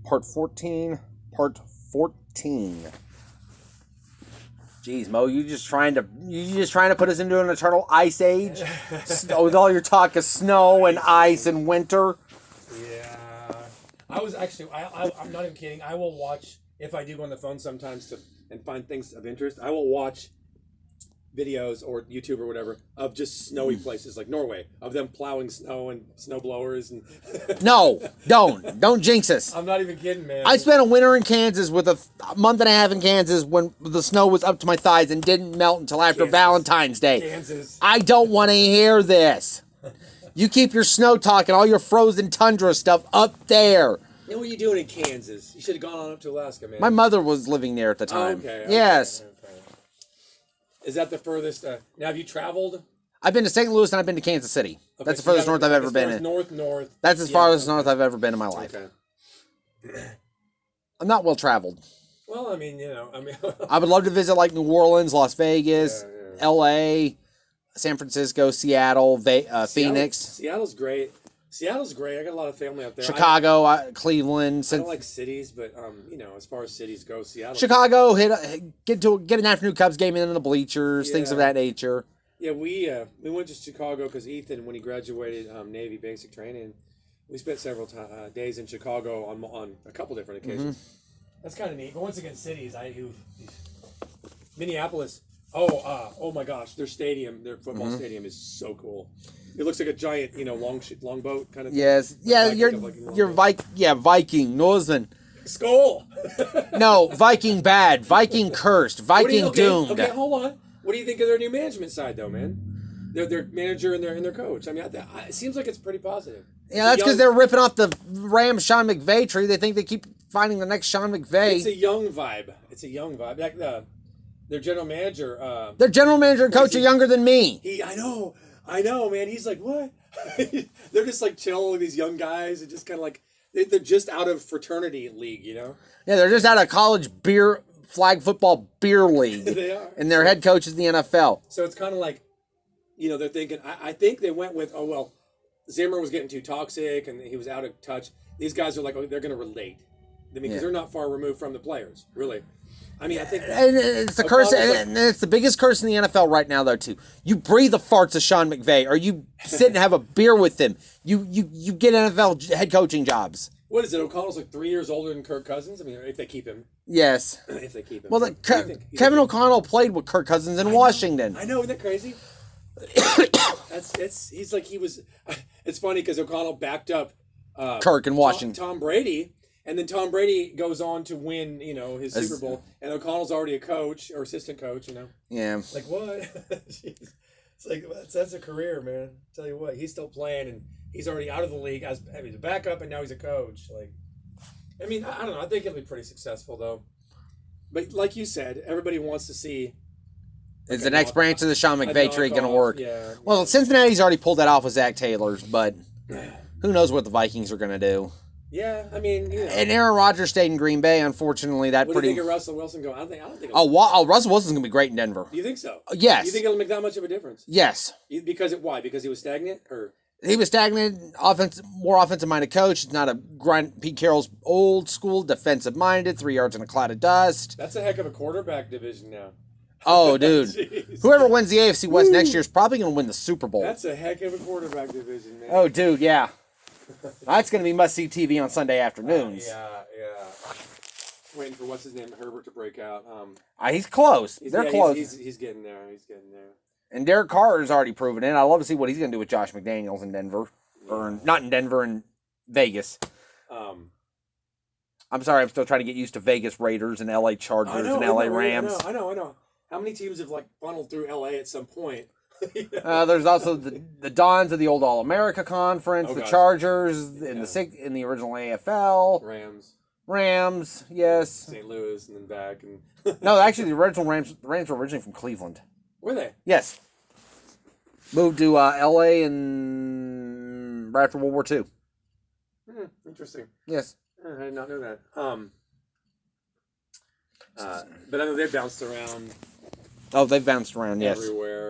Part 14. Part 14. Jeez, Mo, you just trying to put us into an eternal ice age with all your talk of snow and ice and winter. Yeah, I was actually. I'm not even kidding. I will watch if I do go on the phone sometimes and find things of interest. I will watch videos or YouTube or whatever of just snowy places like Norway, of them plowing snow and snow blowers and. No, don't jinx us. I'm not even kidding, man. I spent a winter in Kansas with a month and a half in Kansas when the snow was up to my thighs and didn't melt until after Valentine's Day. Kansas. I don't want to hear this. You keep your snow talk and all your frozen tundra stuff up there. You know what are you doing in Kansas? You should have gone on up to Alaska, man. My mother was living there at the time. Oh, okay. Yes. Okay. Is that the furthest? Now, have you traveled? I've been to St. Louis and I've been to Kansas City. Okay, That's the furthest north I've ever been in. North. That's as far as north I've ever been in my life. Okay. I'm not well traveled. Well, I mean. I would love to visit like New Orleans, Las Vegas, L.A., San Francisco, Seattle, Phoenix. Seattle's great. I got a lot of family up there. Chicago, Cleveland. I don't like cities, but as far as cities go, Seattle. Chicago, get an afternoon Cubs game in the bleachers, things of that nature. Yeah, we went to Chicago because Ethan, when he graduated Navy basic training, we spent several days in Chicago on a couple different occasions. Mm-hmm. That's kind of neat. But once again, cities. Minneapolis. Oh my gosh, their football stadium is so cool. It looks like a giant, long boat kind of thing. Yes. Yeah, Viking, Northern. Skull. No, Viking bad, Viking cursed, Viking doomed. Okay, hold on. What do you think of their new management side, though, man? Their manager and their coach. I mean, it seems like it's pretty positive. Yeah, that's because they're ripping off the Rams Sean McVay tree. They think they keep finding the next Sean McVay. It's a young vibe. Like their general manager. Their general manager and coach are younger than me. I know, man. He's like, what? They're just like chill with these young guys and just kind of like they're just out of fraternity league, Yeah, they're just out of college flag football beer league. They are. And their head coach is the NFL. So it's kind of like, they're thinking. I think they went with, Zimmer was getting too toxic and he was out of touch. These guys are like, they're going to relate. I mean, because they're not far removed from the players, really. I mean, I think and it's the curse, and it's the biggest curse in the NFL right now, though. Too, you breathe the farts of Sean McVay, or you sit and have a beer with him. You get NFL head coaching jobs. What is it? O'Connell's like 3 years older than Kirk Cousins. I mean, if they keep him. Yes. If they keep him. Well, Kevin O'Connell played with Kirk Cousins in Washington. I know, isn't that crazy? He's like he was. It's funny because O'Connell backed up Kirk in Washington. Tom Brady. And then Tom Brady goes on to win, his Super Bowl. And O'Connell's already a coach or assistant coach, Yeah. Like, what? It's like, that's a career, man. Tell you what, he's still playing, and he's already out of the league as he's a backup, and now he's a coach. Like, I mean, I don't know. I think he'll be pretty successful, though. But like you said, everybody wants to see. Is the next branch of the Sean McVay tree going to work? Yeah. Well, Cincinnati's already pulled that off with Zach Taylor's, but who knows what the Vikings are going to do. Yeah, I mean, And Aaron Rodgers stayed in Green Bay. Unfortunately, What do you think of Russell Wilson going? I don't think. Russell Wilson's gonna be great in Denver. Do you think so? Yes. You think it'll make that much of a difference? Yes. Why? Because he was stagnant, or he was stagnant. More offensive-minded coach. It's not a grind. Pete Carroll's old school defensive-minded. 3 yards in a cloud of dust. That's a heck of a quarterback division now. Oh, dude. Whoever wins the AFC West next year is probably gonna win the Super Bowl. That's a heck of a quarterback division, man. Oh, dude, yeah. That's going to be must-see TV on Sunday afternoons. Yeah. Waiting for what's his name, Herbert, to break out. He's close. They're close. He's getting there. And Derek Carr has already proven it. I'd love to see what he's going to do with Josh McDaniels in Denver. Or not in Denver, in Vegas. I'm sorry, I'm still trying to get used to Vegas Raiders and LA Chargers and LA Rams. I know. How many teams have funneled through LA at some point? There's also the Dons of the old All-America Conference, the Chargers in the original AFL, Rams, yes, St. Louis, and then back. And no, actually, the Rams were originally from Cleveland. Were they? Yes, moved to L.A. and right after World War II. Interesting. Yes, I did not know that. But I know they've bounced around. Oh, they've bounced around. Yes, everywhere.